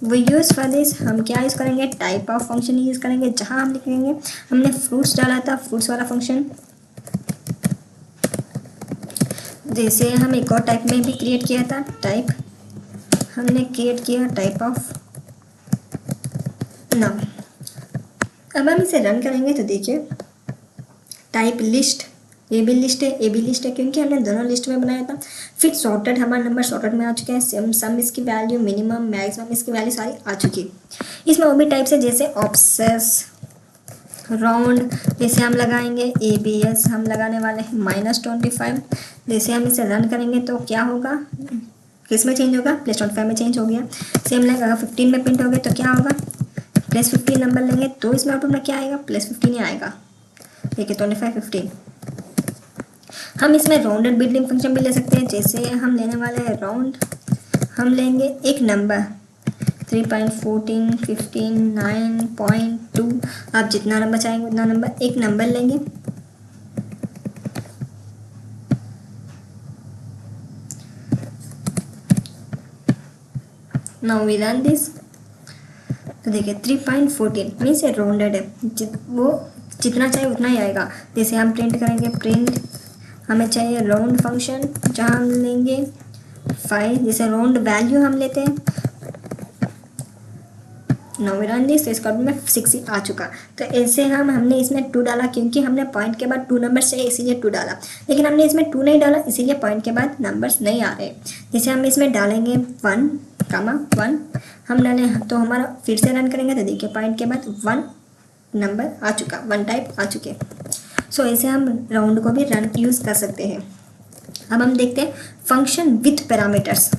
We use for this हम क्या यूज़ करेंगे, टाइप ऑफ फंक्शन यूज़ करेंगे, जहाँ हम लिखेंगे हमने फ्रूट्स डाला था, फ्रूट्स वाला फंक्शन। जैसे हम एक और टाइप में भी क्रिएट किया था, टाइप हमने क्रिएट किया टाइप ऑफ नाम। अब हम इसे रन करेंगे तो देखिए टाइप लिस्ट, ये भी लिस्ट है, ये भी लिस्ट है, क्योंकि हमने दोनों लिस्ट में बनाया था। फिर सॉर्टेड, हमारा नंबर सॉर्टेड में आ चुके हैं। सम इसकी वैल्यू, मिनिमम, मैक्सिमम इसकी वैल्यू सारी आ चुकी है। इसमें वो भी टाइप्स है, जैसे ऑब्सेस, राउंड, जैसे हम लगाएंगे ABS हम लगाने वाले हैं -25। जैसे हम इसे रन करेंगे तो क्या होगा, किस में चेंज होगा, +25 में चेंज हो गया। सेम लाइक अगर 15 में प्रिंट हो गया तो क्या होगा, +15 नंबर लेंगे तो इसमें आउटपुट में क्या आएगा, +15 ही आएगा। देखिए 25 15। हम इसमें राउंडेड बिल्डिंग फंक्शन भी ले सकते हैं, जैसे हम लेने वाले हैं राउंड, हम लेंगे एक नंबर 3.14 15 9.2, आप जितना नंबर चाहेंगे उतना नंबर, एक नंबर लेंगे। नाउ वी रन दिस तो देखिए 3.14 मीन्स ये राउंडेड है, वो जितना चाहिए उतना ही आएगा। जैसे हम प्रिंट करेंगे, प्रिंट हमें चाहिए राउंड फंक्शन, जहाँ हम लेंगे 5, जैसे राउंड वैल्यू हम लेते हैं। नौ रन दिस तो इसका में 6 ही आ चुका। तो ऐसे हमने इसमें 2 डाला, क्योंकि हमने पॉइंट के बाद 2 नंबर्स चाहिए इसीलिए 2 डाला। लेकिन हमने इसमें 2 नहीं डाला, इसीलिए पॉइंट के बाद नंबर्स नहीं आ रहे। जैसे हम इसमें डालेंगे 1, हम डालें तो हमारा फिर से रन करेंगे तो देखिए पॉइंट के बाद 1 नंबर आ चुका, 1 टाइप आ चुके। सो ऐसे हम राउंड को भी रन यूज़ कर सकते हैं। अब हम देखते हैं function with parameters.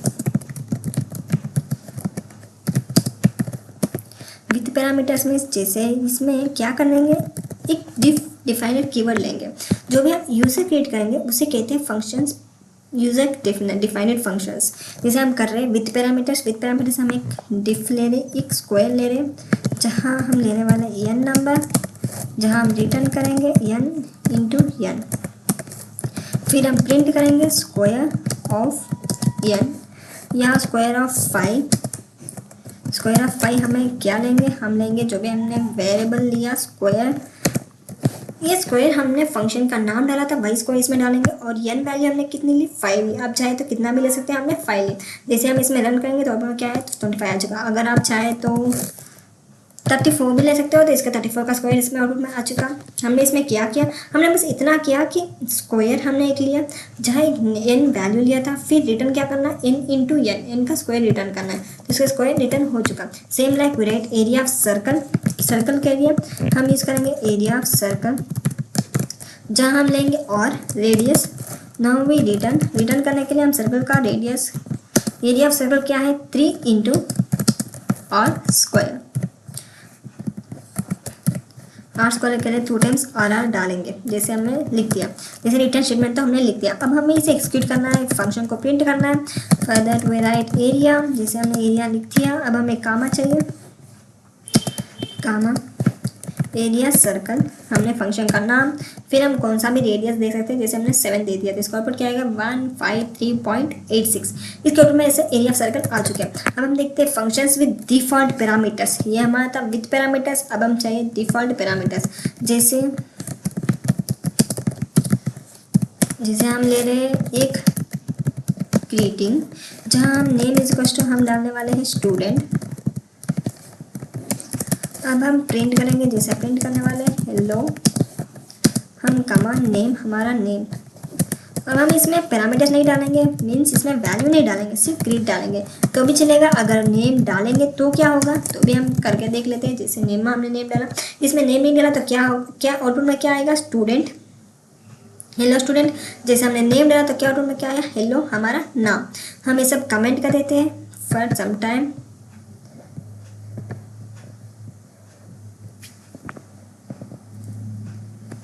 With parameters में जैसे इसमें क्या करेंगे, एक डिफाइनड कीवर्ड लेंगे। जो भी हम यूजर क्रिएट करेंगे उसे कहते हैं फंक्शंस, यूजर डिफाइनड फंक्शंस। जैसे हम कर रहे हैं विथ पैरामीटर्स हम एक डिफ ले रहे, एक स्क्वायर ले रहे, जहाँ हम लेने वाले n नंबर, जहाँ हम रिटर्न करेंगे n इंटू n। फिर हम प्रिंट करेंगे स्क्वायर ऑफ n, यहाँ स्क्वायर ऑफ 5 हमें क्या लेंगे, हम लेंगे जो भी हमने वेरिएबल लिया स्क्वायर, ये स्क्वायर हमने फंक्शन का नाम डाला था वही स्क्वायर इसमें डालेंगे। और n वैल्यू हमने कितनी ली, 5 ली। आप चाहे तो कितना भी ले सकते हैं, हमने 5 ली। जैसे हम इसमें रन करेंगे तो अब क्या है, तो 25 आ जाएगा। अगर आप चाहे तो 34 भी ले सकते हो, तो इसका 34 का स्क्वायर इसमें आउटपुट में आ चुका। हमने इसमें क्या किया, हमने बस इतना किया कि स्क्वायर हमने एक लिया, जहाँ एक n वैल्यू लिया था, फिर रिटर्न क्या करना, n इंटू n का स्क्वायर रिटर्न करना है, तो इसका स्क्वायर रिटर्न हो चुका। Same like we write area of circle के लिए हम यूज़ करेंगे एरिया ऑफ सर्कल, जहाँ हम लेंगे और रेडियस। नाउ वी रिटर्न करने के लिए हम सर्कल का रेडियस, एरिया ऑफ सर्कल क्या है, 3 इंटू और स्क्वायर, आर स्क्वायर के लिए 2 टाइम्स आर डालेंगे, जैसे हमने लिख दिया। जैसे रिटर्न स्टेटमेंट तो हमने लिख दिया। अब हमें इसे एक्सिक्यूट करना है, फंक्शन को प्रिंट करना है। For that we write area, जैसे हमने एरिया लिख दिया। अब हमें कामा चाहिए, कामा एरिया सर्कल, हमने फंक्शन का नाम, फिर हम कौन सा भी रेडियस दे सकते हैं, जैसे हमने 7 दे दिया तो इसका आउटपुट क्या आएगा 153.86। इसके आउटपुट में ऐसे एरिया सर्कल आ चुके हैं। अब हम देखते हैं फंक्शंस विद डिफॉल्ट पैरामीटर्स। ये हमारा था विद पैरामीटर्स, अब हम चाहिए डिफॉल्ट पैरामीटर्स। जैसे हम ले रहे हैं एक ग्रीटिंग, जहाँ हम नेम इज इक्वल टू हम डालने वाले हैं स्टूडेंट। अब हम प्रिंट करेंगे, जैसे प्रिंट करने वाले हेलो, हम कमांड नेम, हमारा नेम। अब हम इसमें पैरामीटर्स नहीं डालेंगे, मीन्स इसमें वैल्यू नहीं डालेंगे, सिर्फ ग्रीट डालेंगे तो भी चलेगा। अगर नेम डालेंगे तो क्या होगा, तो भी हम करके देख लेते हैं। जैसे नेम में हमने नेम डाला, इसमें नेम नहीं डाला तो क्या आउटपुट में क्या आएगा, स्टूडेंट, हेलो स्टूडेंट। जैसे हमने नेम डाला तो क्या आउटपुट में क्या आया, हेलो हमारा नाम। हम ये सब कमेंट कर देते हैं फॉर सम टाइम।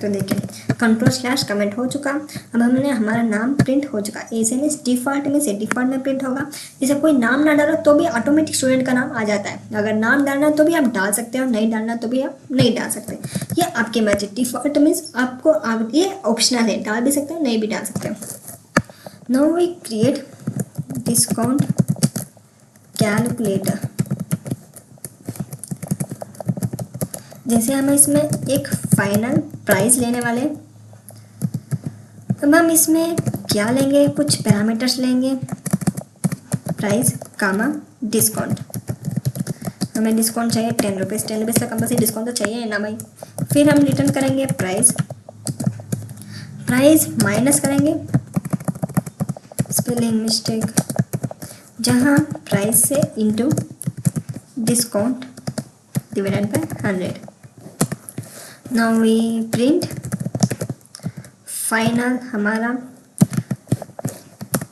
तो तो देखिए कंट्रोल स्लैश कमेंट हो चुका। अब हमने हमारा नाम प्रिंट हो चुका। ऐसे में डिफ़ॉल्ट में से डिफ़ॉल्ट में प्रिंट होगा। जैसे कोई नाम ना डालो तो भी ऑटोमेटिक स्टूडेंट का नाम आ जाता है। अगर नाम डालना तो भी आप डाल सकते हो, नहीं डालना तो भी आप नहीं डाल सकते। ये आपकी मर्जी। डिफ़ॉल्ट मीन्स आपको ये ऑप्शनल है, डाल भी सकते हो नहीं भी डाल सकते हो। Now we create discount calculator. जैसे हम इसमें एक फाइनल प्राइस लेने वाले, अब हम इसमें क्या लेंगे, कुछ पैरामीटर्स लेंगे, प्राइस कामा डिस्काउंट। हमें डिस्काउंट चाहिए 10 रुपीज़, 10 रुपीज़ का कंपल्सरी डिस्काउंट तो चाहिए ना भाई। फिर हम रिटर्न करेंगे प्राइस, प्राइस माइनस करेंगे स्पेलिंग मिस्टेक, जहाँ प्राइस से into discount divided by 100। Now we print final हमारा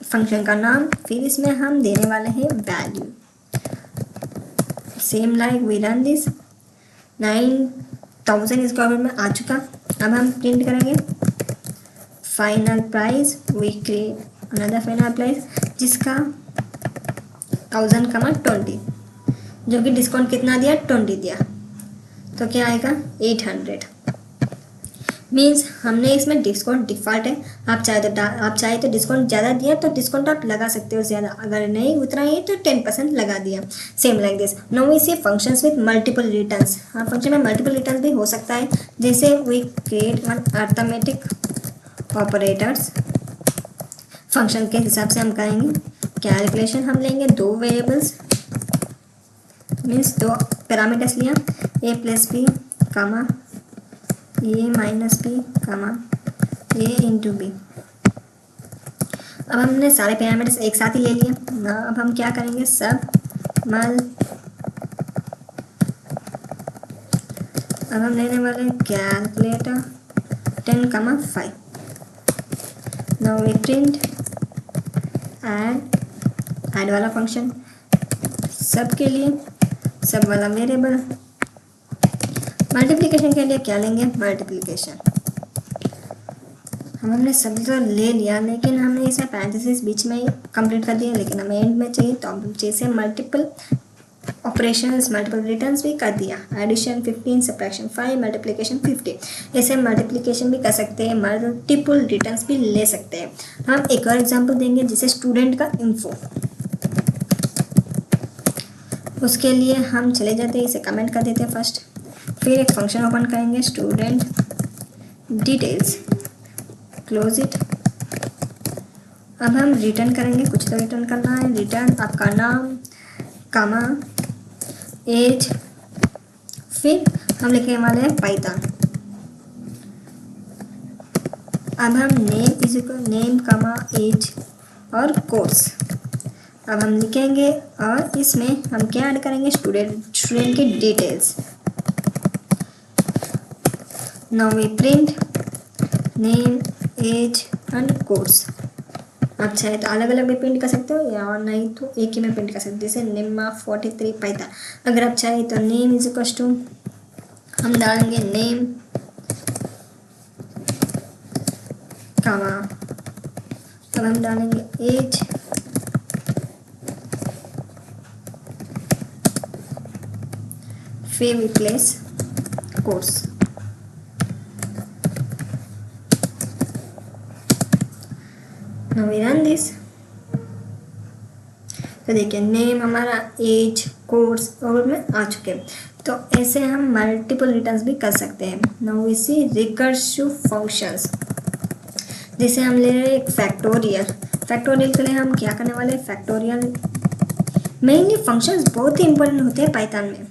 फंक्शन का नाम। फिर इसमें हम देने वाले हैं value, same like we run this. 9000 इसके ऑर्डर में आ चुका। अब हम प्रिंट करेंगे final price, we create another final price जिसका 1000, जो कि डिस्काउंट कितना दिया, 20 दिया, तो क्या आएगा 800। मीन्स हमने इसमें डिस्काउंट डिफ़ॉल्ट है। आप चाहे तो डिस्काउंट ज़्यादा दिया तो डिस्काउंट आप लगा सकते हो ज़्यादा, अगर नहीं उतना ही तो 10% लगा दिया। Same like this. Now we see functions with multiple returns. हाँ, फंक्शन में मल्टीपल रिटर्न्स भी हो सकता है। जैसे we create one arithmetic operators. Function के हिसाब से हम करेंगे कैलकुलेशन। हम लेंगे 2 वेरिएबल्स, मीन्स 2 पैरामीटर्स लिया, a plus B comma A minus B comma A into B. अब हमने सारे पैरामीटर्स एक साथ ही ले लिए। अब हम क्या करेंगे, सब मल। अब हम लेने वाले calculator 10, 5। Now we print add वाला फंक्शन सब के लिए, सब वाला वेरिएबल। मल्टीप्लिकेशन के लिए क्या लेंगे, मल्टीप्लिकेशन। हमने सब तो ले लिया, लेकिन हमने इसे पैरेंथेसिस बीच में ही कंप्लीट कर दिया, लेकिन हमें एंड में चाहिए तो हम जैसे मल्टीपल ऑपरेशंस, मल्टीपल रिटर्न्स भी कर दिया। Addition 15, subtraction 5, multiplication 50। ऐसे मल्टीप्लिकेशन भी कर सकते हैं, मल्टीपल रिटर्न्स भी ले सकते हैं। हम एक और एग्जांपल देंगे, जैसे स्टूडेंट का इन्फो। उसके लिए हम चले जाते हैं, इसे कमेंट कर देते हैं फर्स्ट। फिर एक फंक्शन ओपन करेंगे स्टूडेंट डिटेल्स, क्लोज इट। अब हम रिटर्न करेंगे, कुछ तो रिटर्न करना है। रिटर्न आपका नाम कामा एज। फिर हम लिखने वाले हैं पाइथन। अब हम name is equal name comma age और कोर्स। अब हम लिखेंगे और इसमें हम क्या ऐड करेंगे, स्टूडेंट की details. Now we print name age and course. आप चाहे तो अलग अलग भी प्रिंट कर सकते हो, या और नहीं तो एक ही में प्रिंट कर सकते हो। जैसे निम्मा 43 पाइथन। अगर आप चाहे तो नेम इज इक्वल टू हम डालेंगे नेम कामा, अब हम डालेंगे एज, फिर we place course. Now we run this। तो देखिए नेम हमारा एज कोर्स और में आ चुके हैं। तो ऐसे हम मल्टीपल रिटर्न्स भी कर सकते हैं। Now we see recursive functions. जैसे हम ले रहे हैं एक फैक्टोरियल। फैक्टोरियल के लिए हम क्या करने वाले हैं, फैक्टोरियल मेनली फंक्शंस बहुत ही इंपॉर्टेंट होते हैं पाइथन में,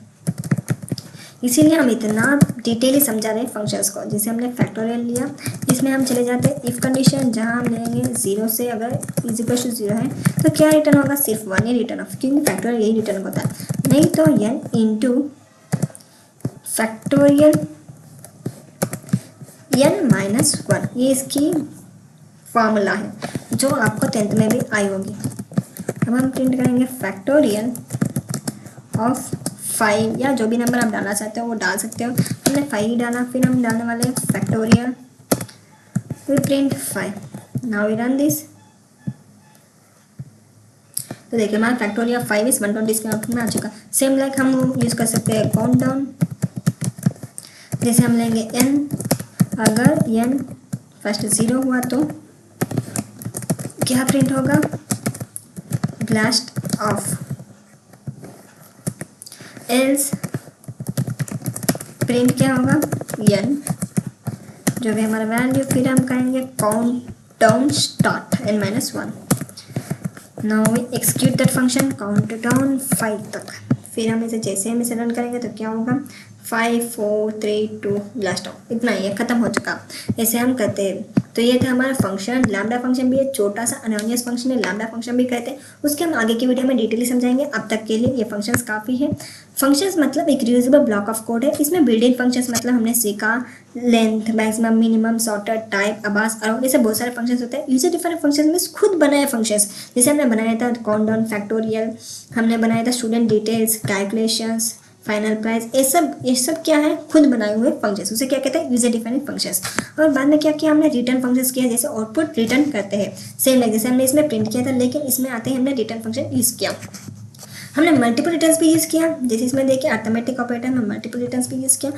इसीलिए हम इतना डिटेली समझा रहे हैं फंक्शंस को। जैसे हमने फैक्टोरियल लिया, इसमें हम चले जाते हैं इफ़ कंडीशन, जहाँ हम लेंगे 0 से अगर इज इक्वल टू 0 है तो क्या रिटर्न होगा, सिर्फ 1 ही रिटर्न होगा, क्योंकि फैक्टोरियल यही रिटर्न होता है। नहीं तो n इंटू फैक्टोरियल n-1, ये इसकी फॉर्मूला है जो आपको 10th में भी आई होगी। अब हम प्रिंट करेंगे फैक्टोरियल ऑफ 5, या जो भी नंबर आप डालना चाहते हो वो डाल सकते हो। हमने 5 ही डाला, फिर हम डालने वाले हैं फैक्टोरियल, फिर print 5। Now we run this. तो देखिए हमारा फैक्टोरियल 5 इस 120 इसके आउटपुट में आ चुका। सेम लाइक हम यूज़ कर सकते हैं काउंट डाउन। जैसे हम लेंगे n, अगर n फर्स्ट 0 हुआ तो क्या प्रिंट होगा, ब्लास्ट ऑफ, एल्स प्रिंट क्या होगा n, जो भी हमारा वैल्यू, फिर हम करेंगे count down start n-1। Now we execute that function count down 5 तक। फिर हम इसे जैसे हम इसे रन करेंगे तो क्या होगा 5 4 3 2 ब्लास्ट ऑफ, इतना ही है, ख़त्म हो चुका। ऐसे हम करते हैं। तो ये था हमारा फंक्शन। लैम्डा फंक्शन भी एक छोटा सा अनोनियस फंक्शन है, लैम्डा फंक्शन भी कहते हैं। उसके हम आगे की वीडियो में डिटेली समझाएंगे। अब तक के लिए ये फंक्शंस काफ़ी है। फंक्शंस मतलब एक रियूजेबल ब्लॉक ऑफ कोड है। इसमें बिल्डिंग फंक्शंस मतलब हमने सीखा length, maximum, minimum, sorter, type, Abbas, around, ऐसे बहुत सारे फंक्शंस होते हैं। यूजर डिफाइंड फंक्शंस में खुद बनाए फंक्शंस, जैसे हमने बनाया था काउंट डाउन, फैक्टोरियल, हमने बनाया था student details, calculations, final price, ये सब क्या है, खुद बनाए हुए फंक्शंस, उसे क्या कहते हैं यूजर डिफाइंड फंक्शंस। और बाद में क्या किया हमने, रिटर्न फंक्शंस किया, जैसे आउटपुट रिटर्न करते हैं। सेम लाइक जैसे हमने इसमें प्रिंट किया था, लेकिन इसमें आते हैं हमने रिटर्न फंक्शन यूज़ किया। हमने मल्टीपल रिटर्न्स भी यूज़ किया, जैसे इसमें देखिए अर्थमेटिक ऑपरेटर में मल्टीपल रिटर्न्स भी यूज़ किया।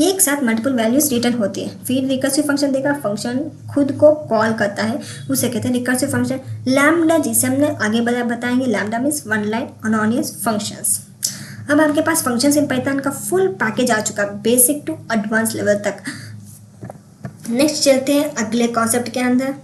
एक साथ मल्टीपल वैल्यूज रिटर्न होती है। फिर रिकर्सिव फंक्शन देखा, फंक्शन खुद को कॉल करता है, उसे कहते हैं रिकर्सिव फंक्शन। लैम्डा जिसे हमने आगे बताएंगे, lambda means one line anonymous functions. अब आपके पास फंक्शंस इन पाइथन का फुल पैकेज आ चुका, बेसिक टू एडवांस लेवल तक। नेक्स्ट चलते हैं अगले कॉन्सेप्ट के अंदर।